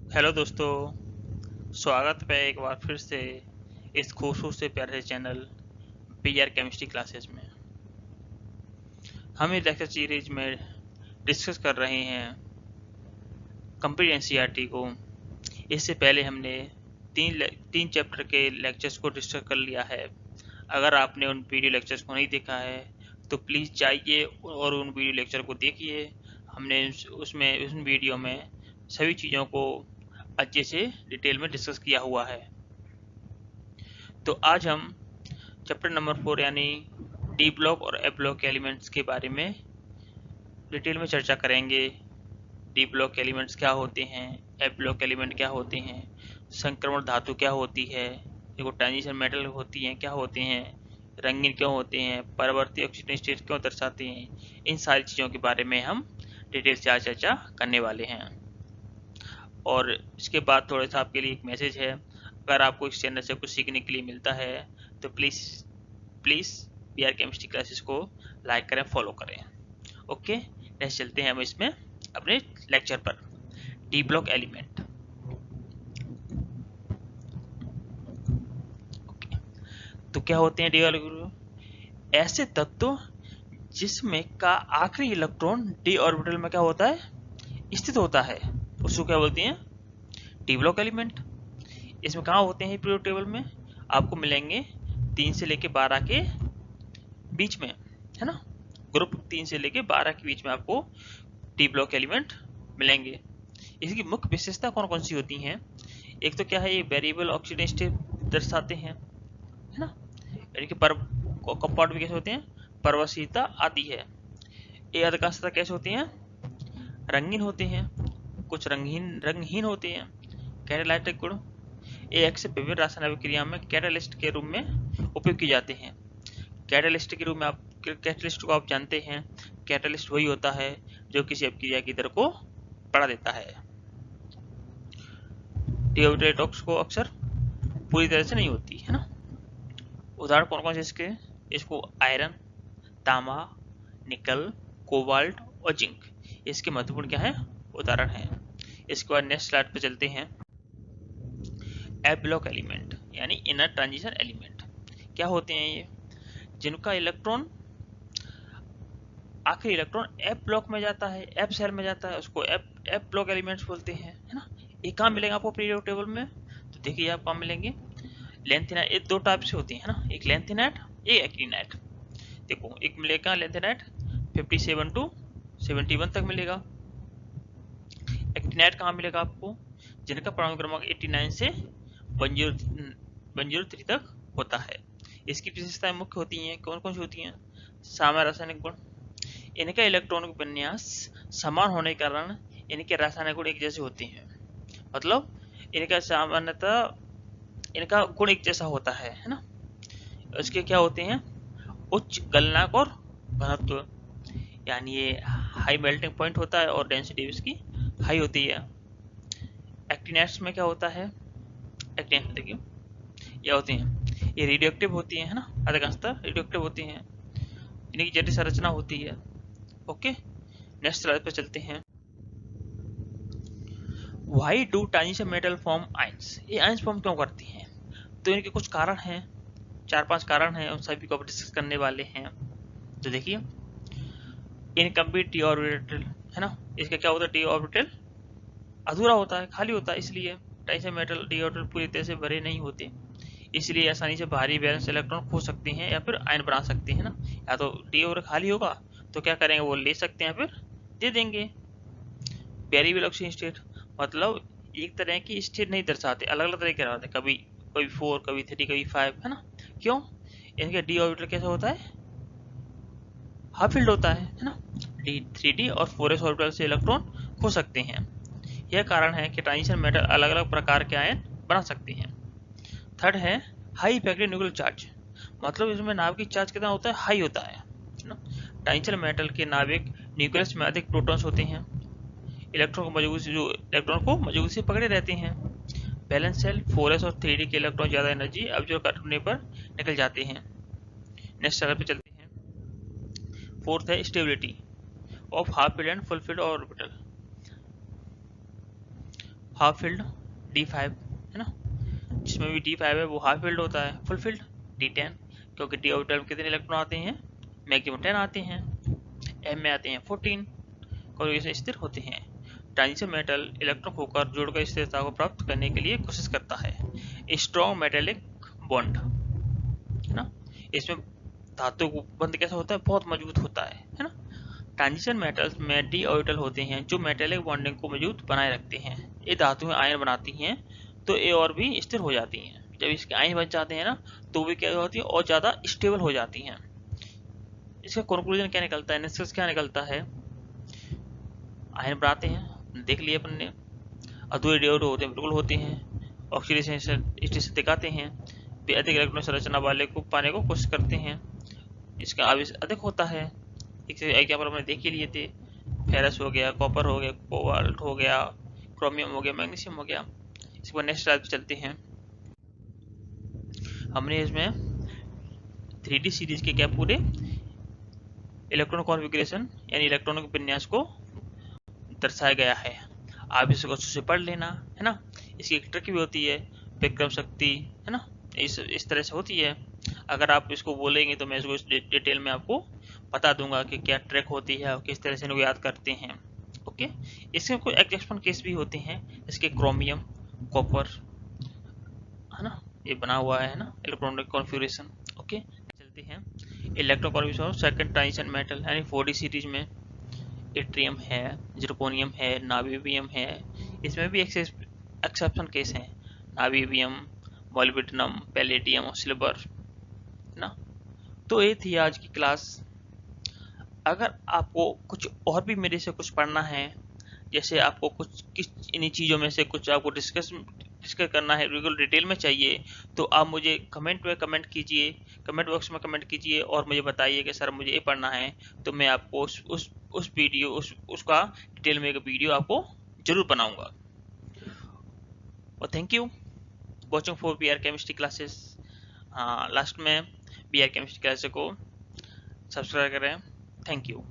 Hello दोस्तों, स्वागत है एक बार फिर से इस खूबसूरत से प्यारे से चैनल पीआर केमिस्ट्री क्लासेस में। हम इस लेक्चर सीरीज में डिस्कस कर रहे हैं कंप्लीट एनसीईआरटी को। इससे पहले हमने तीन चैप्टर के लेक्चर्स को डिस्कस कर लिया है। अगर आपने उन वीडियो लेक्चर्स को नहीं देखा है तो प्लीज़ जाइए और उन वीडियो लेक्चर को देखिए। हमने उसमें उस वीडियो में सभी चीज़ों को अच्छे से डिटेल में डिस्कस किया हुआ है। तो आज हम चैप्टर नंबर 4 यानी डी ब्लॉक और ए ब्लॉक एलिमेंट्स के बारे में डिटेल में चर्चा करेंगे। डी ब्लॉक एलिमेंट्स क्या होते हैं, ए ब्लॉक एलिमेंट क्या होते हैं, संक्रमण धातु क्या होती है, देखो ट्रांजिशन मेटल होती हैं क्या होते हैं, रंगीन क्यों होते हैं, परवर्ती ऑक्सीजन स्टेट क्यों दर्शाते हैं, इन सारी चीज़ों के बारे में हम डिटेल से आज चर्चा करने वाले हैं। और इसके बाद थोड़ा सा आपके लिए एक मैसेज है। अगर आपको इस चैनल से कुछ सीखने के लिए मिलता है तो प्लीज़ पीआर केमिस्ट्री क्लासेस को लाइक करें, फॉलो करें। ओके, नेक्स्ट चलते हैं हम इसमें अपने लेक्चर पर। D block element. ओके, तो क्या होते हैं डी ब्लॉक? ऐसे तत्व जिसमें का आखिरी इलेक्ट्रॉन डी ऑर्बिटल में क्या होता है, स्थित होता है, उसको क्या बोलते हैं, डी ब्लॉक एलिमेंट। इसमें कहाँ होते हैं पीरियोडिक टेबल में? आपको मिलेंगे 3 से लेके 12 के बीच में, है ना। ग्रुप 3 से लेके 12 के बीच में आपको डी ब्लॉक एलिमेंट मिलेंगे। इसकी मुख्य विशेषता कौन कौन सी होती हैं? एक तो क्या है, ये वेरिएबल ऑक्सीजन स्टेट दर्शाते हैं, है ना। यानी कि कंपाउंड भी कैसे होते हैं, परवशीयता आती है। ये अधिकांशतः कैसे होते हैं, रंगीन होते हैं, कुछ रंगहीन होते हैं। कैटालाइटिक गुण ये अक्सर विभिन्न रासायनिक अभिक्रिया में कैटालिस्ट के रूप में उपयोग किए जाते हैं। कैटालिस्ट के रूप में आप कैटालिस्ट को आप जानते हैं, कैटालिस्ट वही होता है जो किसी अभिक्रिया की दर को बढ़ा देता है। डिओक्सिडेटॉक्स को अक्सर पूरी तरह से नहीं होती, है ना। उदाहरण कौन कौन से इसके, इसको आयरन, तांबा, निकल, कोबाल्ट और जिंक, इसके महत्वपूर्ण क्या है, उदाहरण है। इसके बाद नेक्स्ट स्लाइड पे चलते हैं। ए ब्लॉक एलिमेंट यानी इनर ट्रांजिशन एलिमेंट क्या होते हैं? ये जिनका इलेक्ट्रॉन आखिरी इलेक्ट्रॉन एफ ब्लॉक में जाता है, एफ सेल में जाता है, उसको एफ ब्लॉक एलिमेंट्स बोलते हैं, है ना। ये कहाँ मिलेंगे आपको पीरियोडिक टेबल में? तो देखिए आप कहाँ मिलेंगे, लेंथिनाइट। ये दो टाइप से होती है ना, एक लेंथिनाइट, एक एक्टिनाइट। देखो एक मिलेगा लेंथिनाइट 57 टू 71 तक मिलेगा। एक्टिनाइट कहाँ मिलेगा आपको, जिनका परमाणु क्रमांक 89 से 103 तक होता है। इसकी विशेषताएं मुख्य होती हैं, कौन कौन सी होती हैं? सामान्य रासायनिक गुण, इनका इलेक्ट्रॉन विन्यास समान होने के कारण इनके रासायनिक गुण एक जैसे होते हैं। मतलब इनका सामान्यतः इनका गुण एक जैसा होता है ना। इसके क्या होते हैं, उच्च गलनांक और घनत्व, यानी ये हाई मेल्टिंग पॉइंट होता है और डेंसिटी इसकी हाई होती है। एक्टिनेट्स में क्या होता है, एक्टिनेट्स देखिए क्या होती हैं, ये रेडियोएक्टिव होती हैं, है ना, अधिकांशतः रेडियोएक्टिव होती हैं, इनकी जटिल संरचना होती है। ओके, नेक्स्ट स्लाइड पे चलते हैं। Why do transition metal form ions, ये आयंस फॉर्म क्यों करती हैं? तो इनके कुछ कारण हैं, 4-5 कारण हैं, उन सभी को आप डिस्कस करने वाले हैं। तो देखिए इनकम्प्लीट डी ऑर्बिटल, है ना, इसका क्या होता है, डी ऑर्बिटल अधूरा होता है, खाली होता है, इसलिए ट्रांजिशन मेटल डी ऑर्बिटल पूरी तरह से भरे नहीं होते, इसलिए आसानी से भारी वैलेंस इलेक्ट्रॉन खो सकते हैं या फिर आयन बना सकते हैं ना। या तो डी ऑर्बिटल खाली होगा तो क्या करेंगे, वो ले सकते हैं फिर दे देंगे। वेरिएबल ऑक्सीजन स्टेट मतलब एक तरह की स्टेट नहीं दर्शाते, अलग अलग तरह के रहते हैं, कभी कभी 4, कभी 3, कभी 5, है ना। क्यों? इनका डी ऑर्बिटल कैसा होता है, हाफ फील्ड होता है ना। D3d और 4s ऑर्बिटल से इलेक्ट्रॉन खो सकते हैं। यह कारण है कि ट्रांजिशन मेटल अलग अलग प्रकार के आयन बना सकते हैं। थर्ड है हाई इफेक्टिव न्यूक्लियर चार्ज, मतलब इसमें नाभिक चार्ज कितना होता है, हाई होता है ना। ट्रांजिशन मेटल के नाभिक न्यूक्लियस में अधिक प्रोटॉन्स होते हैं, इलेक्ट्रॉन को मजबूती से पकड़े रहते हैं। बैलेंस सेल 4s और 3d के इलेक्ट्रॉन ज्यादा एनर्जी अब्जॉर्ब करने पर निकल जाते हैं। नेक्स्ट स्लाइड पे चलते हैं। फोर्थ है stability of half field and full filled orbital. Half filled D5 है ना, जिसमें भी D5 है वो हाफ फिल्ड होता है। फुल फिल्ड D10, क्योंकि D ऑर्बिटल में कितने इलेक्ट्रॉन आते हैं, मैक्सिमम 10 आते हैं। M में आते हैं 14, कॉन्फ़िगरेशन स्थिर होते हैं। ट्रांजिशन मेटल इलेक्ट्रॉन खोकर जोड़कर स्थिरता को प्राप्त करने के लिए कोशिश करता है। स्ट्रॉन्ग मेटेलिक बॉन्ड है ना, इसमें धातु को बंध कैसा होता है, बहुत मजबूत होता है ना। ट्रांजिशन मेटल्स में डी ऑर्बिटल होते हैं जो मेटेलिक बॉन्डिंग को मजबूत बनाए रखते हैं। ये धातुएं आयन बनाती हैं तो ये और भी स्थिर हो जाती हैं। जब इसके आयन बन जाते हैं ना तो वे क्या होती है, और ज़्यादा स्टेबल हो जाती हैं। इसका कंक्लूजन क्या निकलता है, निष्कर्ष क्या निकलता है, आयन बनाते हैं, देख लिए अपन ने, अधूरे डी ऑर्बिटल होते हैं, बिल्कुल होते हैं, ऑक्सीडेशन स्टेट दिखाते हैं, वे अधिक इलेक्ट्रॉन संरचना वाले को पाने को कोशिश करते हैं, इसका आवेश अधिक होता है। एग्जाम्पल हमने देख ही लिए थे, फेरस हो गया, कॉपर हो गया, कोबाल्ट हो गया, क्रोमियम हो गया, मैग्नीशियम हो गया। इसके बाद नेक्स्ट स्लाइड पे चलते हैं। हमने इसमें 3D सीरीज के क्या पूरे इलेक्ट्रॉन कॉन्फ़िगरेशन यानी इलेक्ट्रॉनों के विन्यास को दर्शाया गया है। आप इसको अच्छे से पढ़ लेना है ना। इसकी एक ट्रिक भी होती है, विक्रम शक्ति है ना, इस तरह से होती है। अगर आप इसको बोलेंगे तो मैं इसको डिटेल में आपको बता दूंगा कि क्या ट्रिक होती है और किस तरह से इनको याद करते हैं। ओके, इसके कुछ एक्सेप्शन केस भी होते हैं, इसके क्रोमियम, कॉपर है ना, ये बना हुआ है ना इलेक्ट्रॉनिक कॉन्फ़िगरेशन। ओके, चलते हैं electron configuration of second transition metal यानी 4D सीरीज में इट्रियम है, जिरकोनियम है, नाइबीयम है। इसमें भी एक्सेप्शन केस हैं, नाइबीयम, मोलिब्डेनम, पैलेडियम और सिल्वर ना। तो ये थी आज की क्लास। अगर आपको कुछ और भी मेरे से कुछ पढ़ना है, जैसे आपको कुछ किस इन्हीं चीज़ों में से कुछ आपको डिस्कस करना है, बिल्कुल डिटेल में चाहिए, तो आप मुझे कमेंट में कमेंट कीजिए, कमेंट बॉक्स में कमेंट कीजिए और मुझे बताइए कि सर मुझे ये पढ़ना है, तो मैं आपको उस वीडियो उसका डिटेल में एक वीडियो आपको जरूर बनाऊंगा। और thank you watching for BR chemistry classes. हाँ, लास्ट में BR केमिस्ट्री क्लासेस को सब्सक्राइब करें। Thank you.